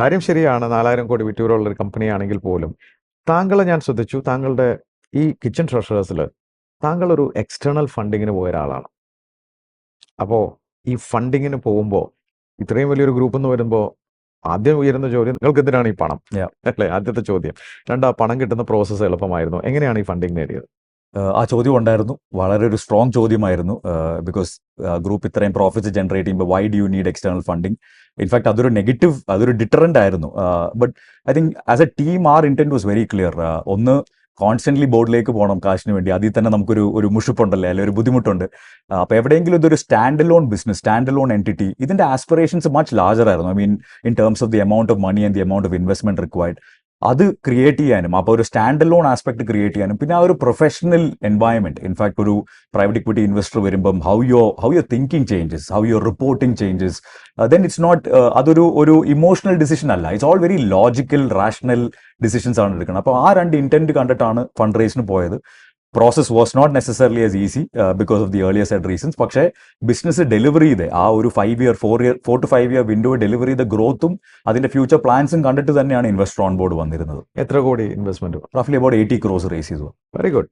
കാര്യം ശരിയാണ്. 4000 കോടി വിറ്റൂരുള്ള ഒരു കമ്പനിയാണെങ്കിൽ പോലും താങ്കളെ ഞാൻ ശ്രദ്ധിച്ചു. താങ്കളുടെ ഈ കിച്ചൺ ട്രഷറേഴ്സിൽ താങ്കൾ ഒരു എക്സ്റ്റേണൽ ഫണ്ടിങ്ങിന് പോയ ഒരാളാണ്. അപ്പോൾ ഈ ഫണ്ടിങ്ങിന് പോകുമ്പോൾ ഇത്രയും വലിയൊരു ഗ്രൂപ്പ് എന്ന് വരുമ്പോൾ ആദ്യം ഉയരുന്ന ചോദ്യം നിങ്ങൾക്ക് എന്തിനാണ് ഈ പണം, അല്ലേ? ആദ്യത്തെ ചോദ്യം. ആ പണം കിട്ടുന്ന പ്രോസസ്സ് എളുപ്പമായിരുന്നു? എങ്ങനെയാണ് ഈ ഫണ്ടിങ് നേടിയത്? ആ ചോദ്യം ഉണ്ടായിരുന്നു. വളരെ ഒരു സ്ട്രോങ് ചോദ്യമായിരുന്നു. ബിക്കോസ് ഗ്രൂപ്പ് ഇത്രയും പ്രോഫിറ്റ്സ് ജനറേറ്റ് ചെയ്യുമ്പോൾ why do you need external funding? In fact അതൊരു നെഗറ്റീവ്, അതൊരു ഡിറ്ററന്റ് ആയിരുന്നു. But I think as a team our intent was very clear. ഒന്ന്, കോൺസ്റ്റന്റ്ലി ബോർഡിലേക്ക് പോകണം കാശിന് വേണ്ടി. അതിൽ തന്നെ നമുക്കൊരു മുഷിപ്പുണ്ടല്ലേ, അല്ലെങ്കിൽ ഒരു ബുദ്ധിമുട്ടുണ്ട്. അപ്പോൾ എവിടെയെങ്കിലും ഇതൊരു standalone business, standalone entity, ഇതിന്റെ ആസ്പിറേഷൻസ് മച്ച് ലാർജർ ആയിരുന്നു. I mean in terms of the amount of money and the amount of investment required. അത് ക്രിയേറ്റ് ചെയ്യാനും, അപ്പോൾ ഒരു സ്റ്റാൻഡ് ലോൺ ആസ്പെക്ട് ക്രിയേറ്റ് ചെയ്യാനും, പിന്നെ ആ ഒരു പ്രൊഫഷണൽ എൻവയൺമെന്റ്. ഇൻഫാക്ട് ഒരു പ്രൈവറ്റ് ഇക്വിറ്റി ഇൻവെസ്റ്റർ വരുമ്പം how your thinking changes, how your reporting changes, then it's not അതൊരു ഇമോഷണൽ ഡിസിഷൻ അല്ല. It's all very logical, rational decisions ആണ് എടുക്കുന്നത്. അപ്പോൾ ആ രണ്ട് ഇന്റന്റ് കണ്ടിട്ടാണ് ഫണ്ട് റേസിന് പോയത്. Process was not necessarily as easy because of the earlier said reasons. പക്ഷേ ബിസിനസ് ഡെലിവറി ചെയ്ത് ആ ഒരു 4 to 5 year വിൻഡോ ഡെലിവറി ചെയ്ത ഗ്രോത്തും അതിന്റെ ഫ്യൂച്ചർ പ്ലാൻസും കണ്ടിട്ട് തന്നെയാണ് ഇൻവെസ്റ്റർ ഓൺ ബോർഡ് വന്നിരുന്നത്. എത്ര കോടി ഇൻവെസ്റ്റ്മെന്റ്? റഫ്ലി അബൌട്ട് 80 crores റേസ് ചെയ്തു. Very good.